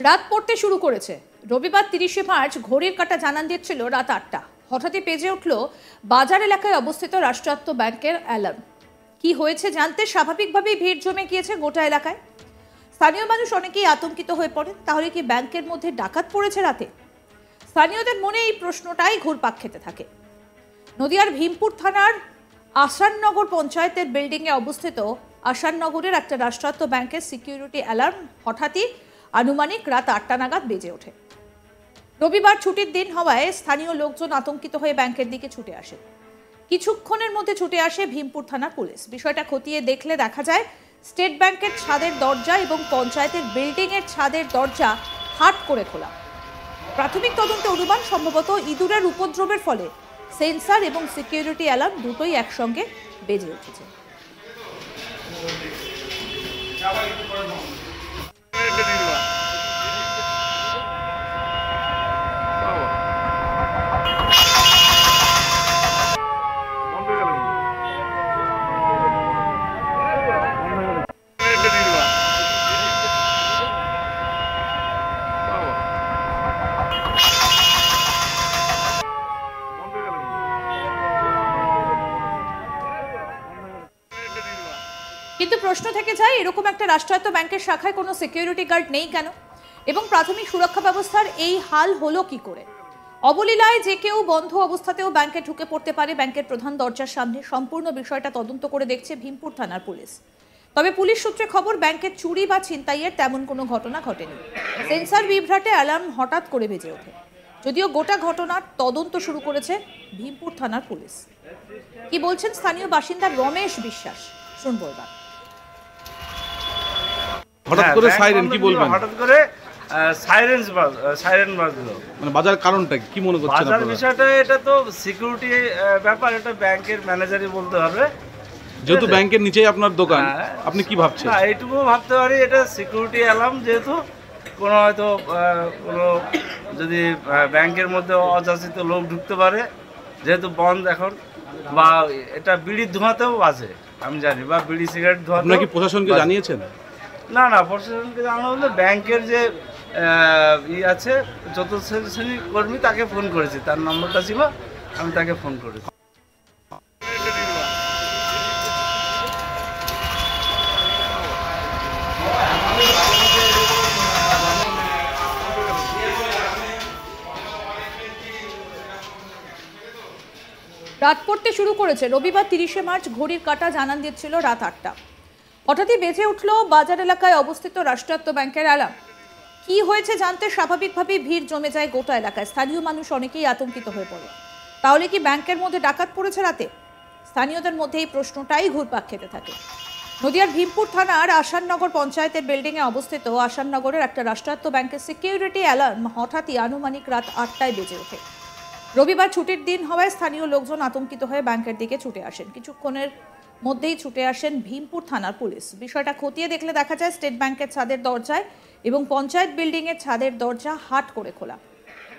রাত পড়তে শুরু করেছে। রবিবার 30শে মার্চ ঘড়ির কাঁটা জানান দিচ্ছিল রাত 8টা। হঠাৎই বেজে উঠল বাজার এলাকায় অবস্থিত রাষ্ট্রায়ত্ত ব্যাংকের অ্যালার্ম। কি হয়েছে জানতে স্বাভাবিকভাবেই ভিড় জমে গিয়েছে গোটা এলাকায়। স্থানীয় মানুষ অনেকেই আতঙ্কিত হয়ে পড়েন। তাহলে কি ব্যাংকের মধ্যে ডাকাত পড়েছে রাতে? স্থানীয়দের মনে এই প্রশ্নটাই ঘুরপাক খেতে থাকে। নদিয়ার ভীমপুর থানার আসাননগর পঞ্চায়েতের বিল্ডিংয়ে অবস্থিত আসাননগরের একটা রাষ্ট্রায়ত্ত ব্যাংকের সিকিউরিটি অ্যালার্ম হঠাৎই আনুমানিক রাত 8টা নাগাদ বেজে ওঠে। রবিবার ছুটির দিন হওয়ায় স্থানীয় লোকজন আতঙ্কিত হয়ে ব্যাংকের দিকে ছুটে আসে। কিছুক্ষণের মধ্যে ছুটে আসে ভীমপুর থানার পুলিশ। বিষয়টা খতিয়ে দেখলে দেখা যায় স্টেট ব্যাংকের ছাদের দরজা এবং পঞ্চায়েতের বিল্ডিংয়ের ছাদের দরজা হাট করে খোলা। প্রাথমিক তদন্তে অনুমান সম্ভবত ইঁদুরের উপদ্রবের ফলে সেন্সার এবং সিকিউরিটি অ্যালার্ম দুটোই একসঙ্গে বেজে উঠেছে। কিন্তু প্রশ্ন থেকে যায়, এরকম একটা রাষ্ট্রায়ত্ত ব্যাংকের শাখায় কোনো সিকিউরিটি গার্ড নেই কেন, এবং প্রাথমিক সুরক্ষা ব্যবস্থার এই হাল হলো কি করে? অবলীলায় যে কেউ বন্ধ অবস্থাতেও ব্যাংকে ঢুকে পড়তে পারে ব্যাংকের প্রধান দরজার সামনে। সম্পূর্ণ বিষয়টা তদন্ত করে দেখছে ভীমপুর থানার পুলিশ। তবে পুলিশ সূত্রে খবর, ব্যাংকের চুরি বা ছিনতাইয়ের তেমন কোনো ঘটনা ঘটেনি। সেন্সার বিভ্রাটে অ্যালার্ম হঠাৎ করে বেজে ওঠে। যদিও গোটা ঘটনার তদন্ত শুরু করেছে ভীমপুর থানার পুলিশ। কি বলছেন স্থানীয় বাসিন্দা রমেশ বিশ্বাস, শুনবো এবার। হঠাৎ করে সাইরেন, কি বলবেন? হঠাৎ করে সাইরেন বাজলো, মানে বাজার কারণটা কি মনে করছেন বাজার আপনারা? বিষয়টা এটা তো সিকিউরিটি ব্যাপার, এটা ব্যাংকের ম্যানেজারই বলতে হবে। যেহেতু ব্যাংকের নিচেই আপনার দোকান, আপনি কি ভাবছেন? না, এইটুকু ভাবতে পারি এটা সিকিউরিটি অ্যালার্ম, যেহেতু কোনো হয়তো কোনো যদি ব্যাংকের মধ্যে অযাচিত লোক ঢুকতে পারে, যেহেতু বন্ধ এখন, বা এটা বিড়ির ধোঁয়াতেও বাজে আমি জানি, বা বিড়ি সিগারেট ধোঁয়াতে। আপনারা কি প্রশাসনকে জানিয়েছেন? না না, প্রশাসনকে জানানো হলে ব্যাংকের যে আছে চতুর্থ শ্রেণীর কর্মী, তাকে ফোন করেছি, তার নম্বরটা ছিল, আমি তাকে ফোন করেছি। রাত পড়তে শুরু করেছে। রবিবার 30শে মার্চ ঘড়ির কাঁটা জানান দিচ্ছিল রাত 8টা। হঠাৎই বেজে উঠল বাজার এলাকায় অবস্থিত রাষ্ট্রায়ত্ত ব্যাংকের অ্যালার্ম। কি হয়েছে জানতে স্বাভাবিকভাবেই ভিড় জমে যায় গোটা এলাকায়। স্থানীয় মানুষ অনেকেই আতঙ্কিত হয়ে পড়ে। তাহলে কি ব্যাংকের মধ্যে ডাকাত পড়েছে রাতে? স্থানীয়দের মধ্যে এই প্রশ্নটাই ঘুরপাক খেতে থাকে। নদিয়ার ভীমপুর থানার আসাননগর পঞ্চায়েতের বিল্ডিংয়ে অবস্থিত আসাননগরের একটা রাষ্ট্রায়ত্ত ব্যাংকের সিকিউরিটি অ্যালার্ম হঠাৎই আনুমানিক রাত 8টায় বেজে ওঠে। রবিবার ছুটির দিন হওয়ায় স্থানীয় লোকজন আতঙ্কিত হয়ে ব্যাংকের দিকে ছুটে আসেন। কিছুক্ষণের মধ্যেই ছুটে আসেন ভীমপুর থানার পুলিশ। বিষয়টা খতিয়ে দেখলে দেখা যায় স্টেট ব্যাংকের ছাদের দরজায় এবং পঞ্চায়েত বিল্ডিংয়ের ছাদের দরজা হাট করে খোলা।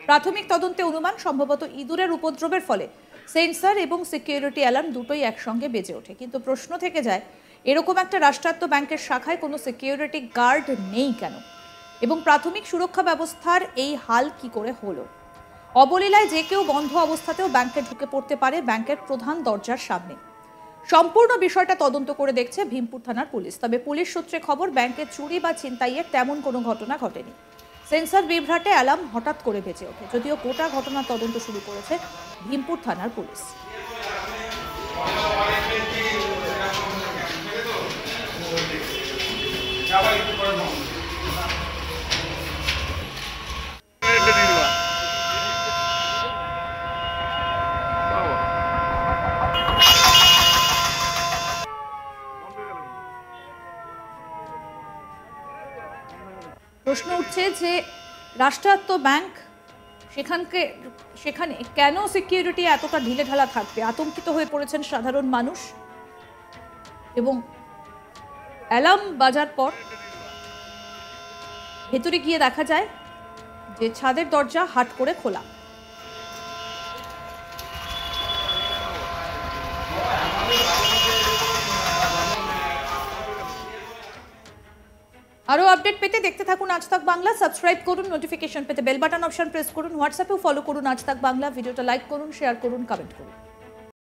প্রাথমিক তদন্তে অনুমান সম্ভবত ইঁদুরের উপদ্রবের ফলে সেন্সার এবং সিকিউরিটি অ্যালার্ম দুটোই একসঙ্গে বেজে ওঠে। কিন্তু প্রশ্ন থেকে যায়, এরকম একটা রাষ্ট্রায়ত্ত ব্যাংকের শাখায় কোনো সিকিউরিটি গার্ড নেই কেন, এবং প্রাথমিক সুরক্ষা ব্যবস্থার এই হাল কি করে হলো? অবলীলায় যে কেউ বন্ধ অবস্থাতেও ব্যাংকে ঢুকে পড়তে পারে ব্যাংকের প্রধান দরজার সামনে। সম্পূর্ণ বিষয়টা তদন্ত করে দেখছে ভীমপুর থানার পুলিশ। তবে পুলিশ সূত্রে খবর, ব্যাংকের চুরি বা ছিনতাইয়ের তেমন কোনো ঘটনা ঘটেনি। সেন্সার বিভ্রাটে অ্যালার্ম হঠাৎ করে বেজে ওঠে। যদিও গোটা ঘটনার তদন্ত শুরু করেছে ভীমপুর থানার পুলিশ। প্রশ্ন উঠছে যে রাষ্ট্রায়ত্ত ব্যাংক, সেখানে কেন সিকিউরিটি এতটা ঢিলেঢালা থাকবে? আতঙ্কিত হয়ে পড়েছেন সাধারণ মানুষ। এবং অ্যালার্ম বাজার পর ভেতরে গিয়ে দেখা যায় যে ছাদের দরজা হাট করে খোলা। আরও আপডেট পেতে দেখতে থাকুন আজ তাক বাংলা। সাবস্ক্রাইব করুন, নোটিফিকেশন পেতে বেল বাটন অপশন প্রেস করুন, হোয়াটসঅ্যাপেও ফলো করুন আজ তাক বাংলা। ভিডিওটা লাইক করুন, শেয়ার করুন, কমেন্ট করুন।